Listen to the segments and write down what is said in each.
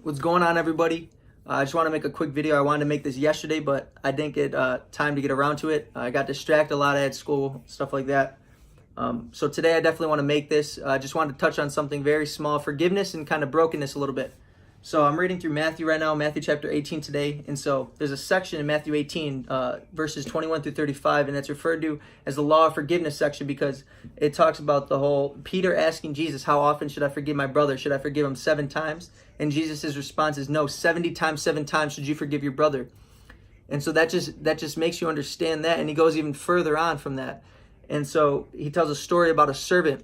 What's going on, everybody? I just want to make a quick video. I wanted to make this yesterday, but I didn't get time to get around to it. I got distracted a lot. I had school, stuff like that. So today I definitely want to make this. I just wanted to touch on something very small, forgiveness and kind of brokenness a little bit. So I'm reading through Matthew right now, Matthew chapter 18 today. And so there's a section in Matthew 18, verses 21 through 35, and that's referred to as the law of forgiveness section because it talks about the whole Peter asking Jesus, how often should I forgive my brother? Should I forgive him 7 times? And Jesus' response is, no, 70 times, 7 times should you forgive your brother. And so that just makes you understand that. And he goes even further on from that. And so he tells a story about a servant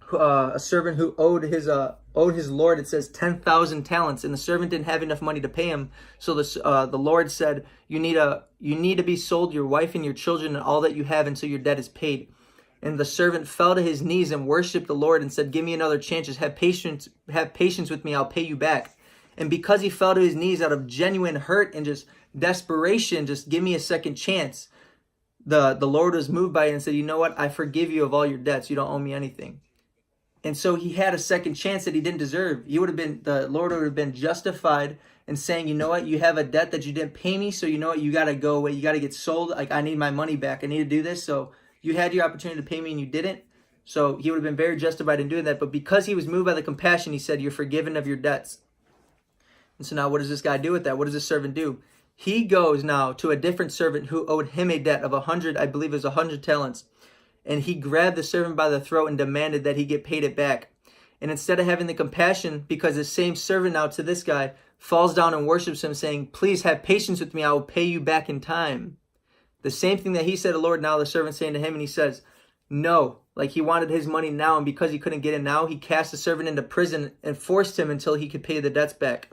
who owed his Lord, it says 10,000 talents, and the servant didn't have enough money to pay him. So the Lord said, you need to be sold, your wife and your children and all that you have, until your debt is paid. And the servant fell to his knees and worshiped the Lord and said, give me another chance. Just have patience with me. I'll pay you back. And because he fell to his knees out of genuine hurt and just desperation, just give me a second chance, the Lord was moved by it and said, you know what? I forgive you of all your debts. You don't owe me anything. And so he had a second chance that he didn't deserve. The Lord would have been justified in saying, you know what? You have a debt that you didn't pay me. So you know what? You got to go away. You got to get sold. Like, I need my money back. I need to do this. So you had your opportunity to pay me and you didn't. So he would have been very justified in doing that. But because he was moved by the compassion, he said, you're forgiven of your debts. And so now what does this guy do with that? What does this servant do? He goes now to a different servant who owed him a debt of 100, I believe it was 100 talents. And he grabbed the servant by the throat and demanded that he get paid it back. And instead of having the compassion, because the same servant now to this guy falls down and worships him, saying, please have patience with me, I will pay you back in time. The same thing that he said to the Lord, now the servant saying to him, and he says, no, like he wanted his money now, and because he couldn't get it now, he cast the servant into prison and forced him until he could pay the debts back.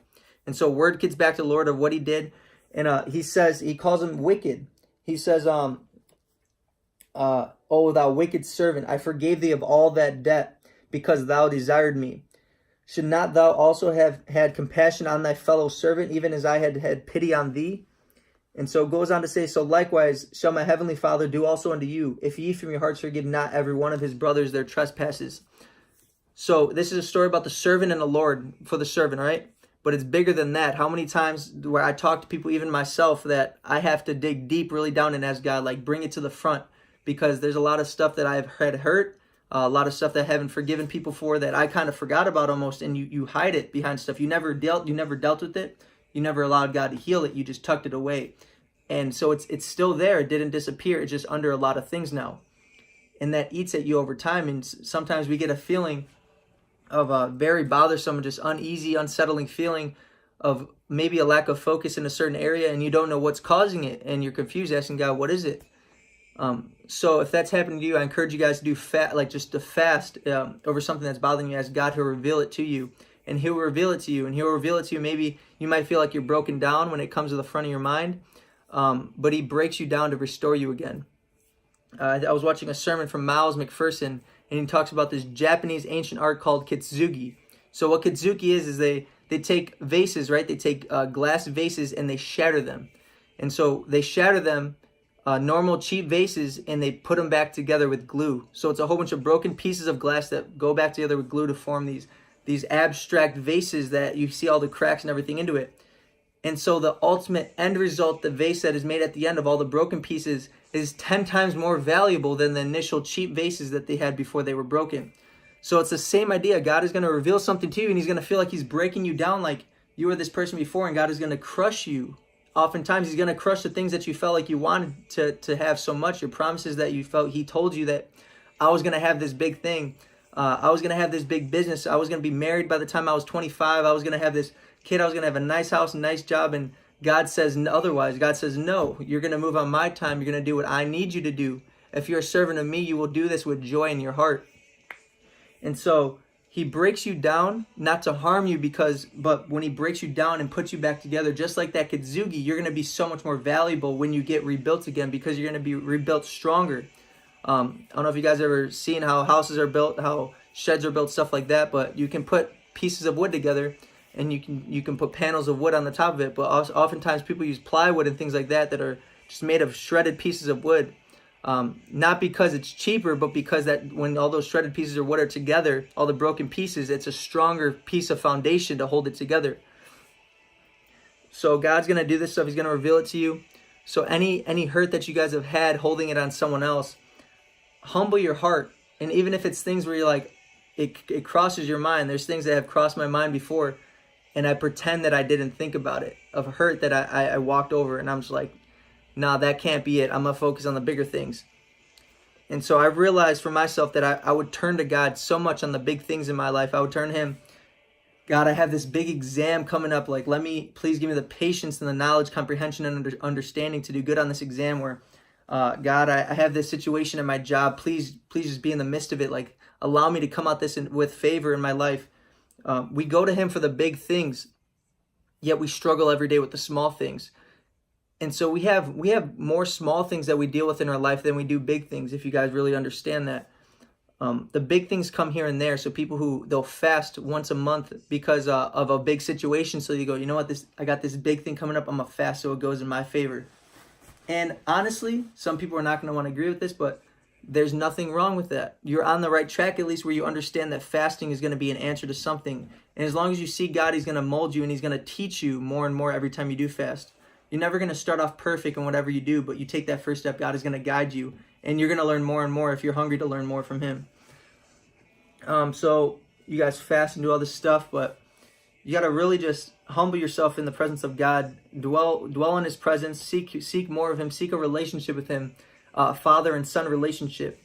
And so word gets back to the Lord of what he did. And he calls him wicked. He says, O thou wicked servant, I forgave thee of all that debt, because thou desired me. Should not thou also have had compassion on thy fellow servant, even as I had had pity on thee? And so it goes on to say, so likewise shall my heavenly Father do also unto you, if ye from your hearts forgive not every one of his brothers their trespasses. So this is a story about the servant and the Lord for the servant, right? But it's bigger than that. How many times where I talk to people, even myself, that I have to dig deep, really down and ask God, like, bring it to the front. Because there's a lot of stuff that I've had hurt, a lot of stuff that I haven't forgiven people for that I kind of forgot about almost, and you hide it behind stuff. You never dealt with it. You never allowed God to heal it. You just tucked it away. And so it's still there. It didn't disappear. It's just under a lot of things now. And that eats at you over time. And sometimes we get a feeling of a very bothersome, just uneasy, unsettling feeling of maybe a lack of focus in a certain area, and you don't know what's causing it. And you're confused, asking God, what is it? So if that's happening to you, I encourage you guys to do fast over something that's bothering you. Ask God to reveal it to you, and he'll reveal it to you, and he'll reveal it to you. Maybe you might feel like you're broken down when it comes to the front of your mind, but he breaks you down to restore you again. I was watching a sermon from Miles McPherson, and he talks about this Japanese ancient art called kitsugi. So what kitsugi is they take vases, right? They take glass vases and they shatter them. And so they shatter them, normal cheap vases, and they put them back together with glue. So it's a whole bunch of broken pieces of glass that go back together with glue to form these abstract vases that you see all the cracks and everything into it. And so the ultimate end result, the vase that is made at the end of all the broken pieces, is 10 times more valuable than the initial cheap vases that they had before they were broken. So it's the same idea. God is going to reveal something to you, and he's going to feel like he's breaking you down like you were this person before, and God is going to crush you. Oftentimes he's going to crush the things that you felt like you wanted to have so much, your promises that you felt. He told you that I was going to have this big thing. I was going to have this big business. I was going to be married by the time I was 25. I was going to have this kid. I was going to have a nice house, a nice job. And God says otherwise. God says, no, you're going to move on my time. You're going to do what I need you to do. If you're a servant of me, you will do this with joy in your heart. And so he breaks you down, not to harm you, but when he breaks you down and puts you back together, just like that kitsugi, you're going to be so much more valuable when you get rebuilt again, because you're going to be rebuilt stronger. I don't know if you guys ever seen how houses are built, how sheds are built, stuff like that, but you can put pieces of wood together and you can put panels of wood on the top of it. But oftentimes people use plywood and things like that are just made of shredded pieces of wood. Not because it's cheaper, but because that when all those shredded pieces of wood are together, all the broken pieces, it's a stronger piece of foundation to hold it together. So God's going to do this stuff. He's going to reveal it to you. So any hurt that you guys have had holding it on someone else, humble your heart. And even if it's things where you're like, it crosses your mind. There's things that have crossed my mind before, and I pretend that I didn't think about it, of hurt that I walked over, and I'm just like, nah, that can't be it. I'm going to focus on the bigger things. And so I realized for myself that I would turn to God so much on the big things in my life. I would turn to him, God, I have this big exam coming up. Like, please give me the patience and the knowledge, comprehension, and understanding to do good on this exam. Where, God, I have this situation in my job. Please just be in the midst of it. Like, allow me to come out this with favor in my life. We go to him for the big things, yet we struggle every day with the small things. And so we have more small things that we deal with in our life than we do big things, if you guys really understand that. The big things come here and there. So people they'll fast once a month because of a big situation. So you go, you know what, I got this big thing coming up. I'm going to fast so it goes in my favor. And honestly, some people are not going to want to agree with this, but there's nothing wrong with that. You're on the right track, at least, where you understand that fasting is going to be an answer to something. And as long as you see God, he's going to mold you and he's going to teach you more and more every time you do fast. You're never going to start off perfect in whatever you do, but you take that first step, God is going to guide you. And you're going to learn more and more if you're hungry to learn more from him. So you guys fast and do all this stuff, but you got to really just humble yourself in the presence of God. Dwell in his presence. Seek more of him. Seek a relationship with him, father and son relationship,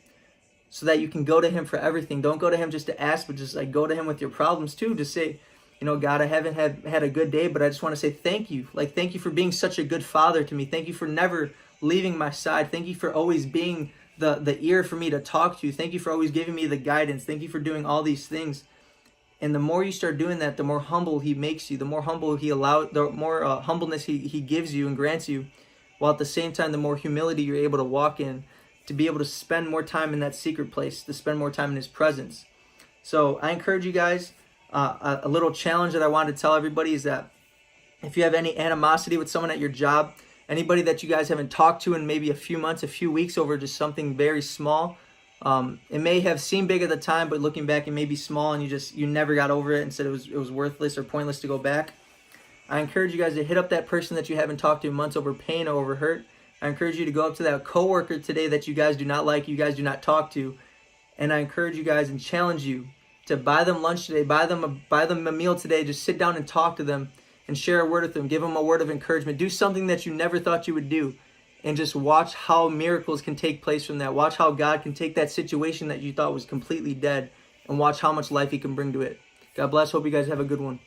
so that you can go to him for everything. Don't go to him just to ask, but just like go to him with your problems too. Just say, you know, God, I haven't had a good day, but I just want to say thank you. Like, thank you for being such a good father to me. Thank you for never leaving my side. Thank you for always being the ear for me to talk to. Thank you for always giving me the guidance. Thank you for doing all these things. And the more you start doing that, the more humble he makes you. The more humble the more humbleness he gives you and grants you. While at the same time, the more humility you're able to walk in, to be able to spend more time in that secret place, to spend more time in his presence. So I encourage you guys. A little challenge that I wanted to tell everybody is that if you have any animosity with someone at your job, anybody that you guys haven't talked to in maybe a few months, a few weeks over just something very small, it may have seemed big at the time, but looking back, it may be small and you never got over it and said it was worthless or pointless to go back. I encourage you guys to hit up that person that you haven't talked to in months over pain or over hurt. I encourage you to go up to that coworker today that you guys do not like, you guys do not talk to, and I encourage you guys and challenge you to buy them lunch today, buy them a meal today. Just sit down and talk to them and share a word with them. Give them a word of encouragement. Do something that you never thought you would do, and just watch how miracles can take place from that. Watch how God can take that situation that you thought was completely dead and watch how much life he can bring to it. God bless. Hope you guys have a good one.